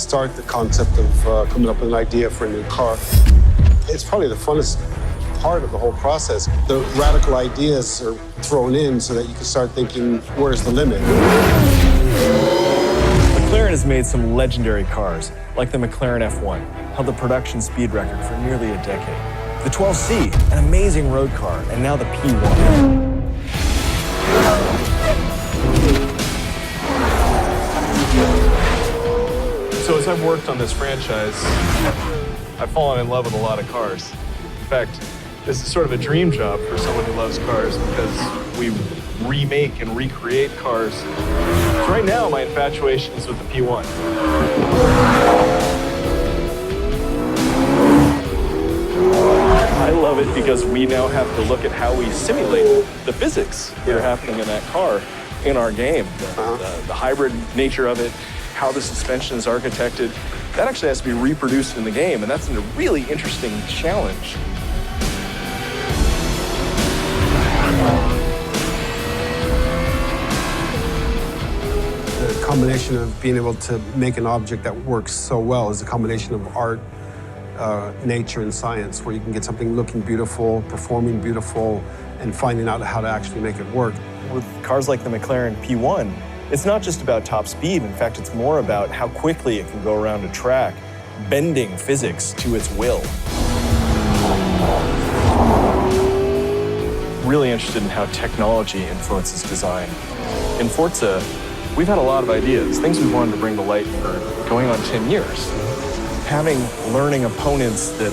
start the concept of coming up with an idea for a new car. It's probably the funnest part of the whole process. The radical ideas are thrown in so that you can start thinking, where's the limit? McLaren has made some legendary cars, like the McLaren F1, held the production speed record for nearly a decade. The 12C, an amazing road car, and now the P1. So as I've worked on this franchise, I've fallen in love with a lot of cars. In fact, this is sort of a dream job for someone who loves cars because we remake and recreate cars. So right now, my infatuation is with the P1. I love it because we now have to look at how we simulate the physics that are happening in that car in our game. The hybrid nature of it, how the suspension is architected, that actually has to be reproduced in the game, and that's a really interesting challenge. The combination of being able to make an object that works so well is a combination of art, nature, and science, where you can get something looking beautiful, performing beautiful, and finding out how to actually make it work. With cars like the McLaren P1, it's not just about top speed. In fact, it's more about how quickly it can go around a track, bending physics to its will. Really interested in how technology influences design. In Forza, we've had a lot of ideas, things we wanted to bring to light for going on 10 years. Having learning opponents that,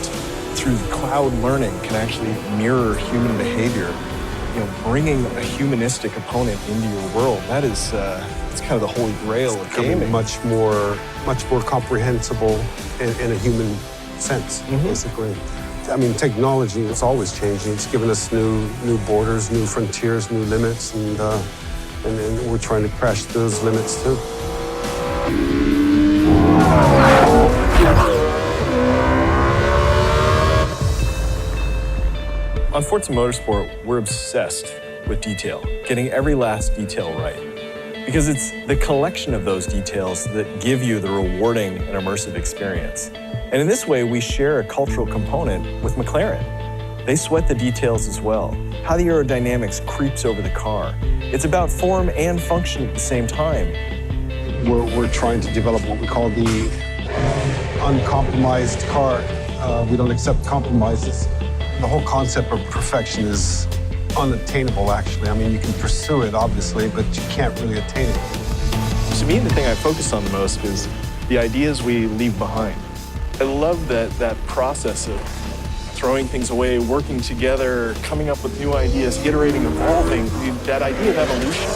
through cloud learning, can actually mirror human behavior. Bringing a humanistic opponent into your world, that is it's kind of the holy grail of gaming. Much more comprehensible in a human sense, basically. I mean, technology is always changing. It's given us new borders, new frontiers, new limits, and we're trying to crash those limits too. On Forza Motorsport, we're obsessed with detail, getting every last detail right. Because it's the collection of those details that give you the rewarding and immersive experience. And in this way, we share a cultural component with McLaren. They sweat the details as well, how the aerodynamics creeps over the car. It's about form and function at the same time. We're trying to develop what we call the uncompromised car. We don't accept compromises. The whole concept of perfection is unattainable, actually. I mean, you can pursue it, obviously, but you can't really attain it. To me, the thing I focus on the most is the ideas we leave behind. I love that process of throwing things away, working together, coming up with new ideas, iterating, evolving, that idea of evolution.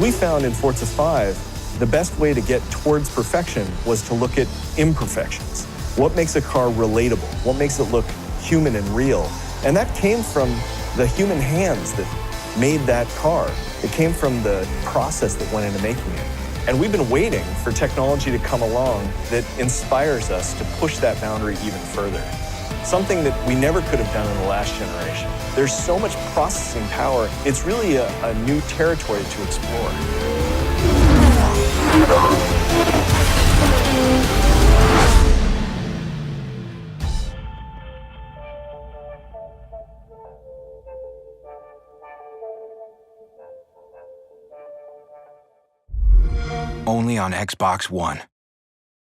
We found in Forza 5, the best way to get towards perfection was to look at imperfections. What makes a car relatable? What makes it look human and real? And that came from the human hands that made that car. It came from the process that went into making it. And we've been waiting for technology to come along that inspires us to push that boundary even further. Something that we never could have done in the last generation. There's so much processing power, it's really a new territory to explore. Only on Xbox One.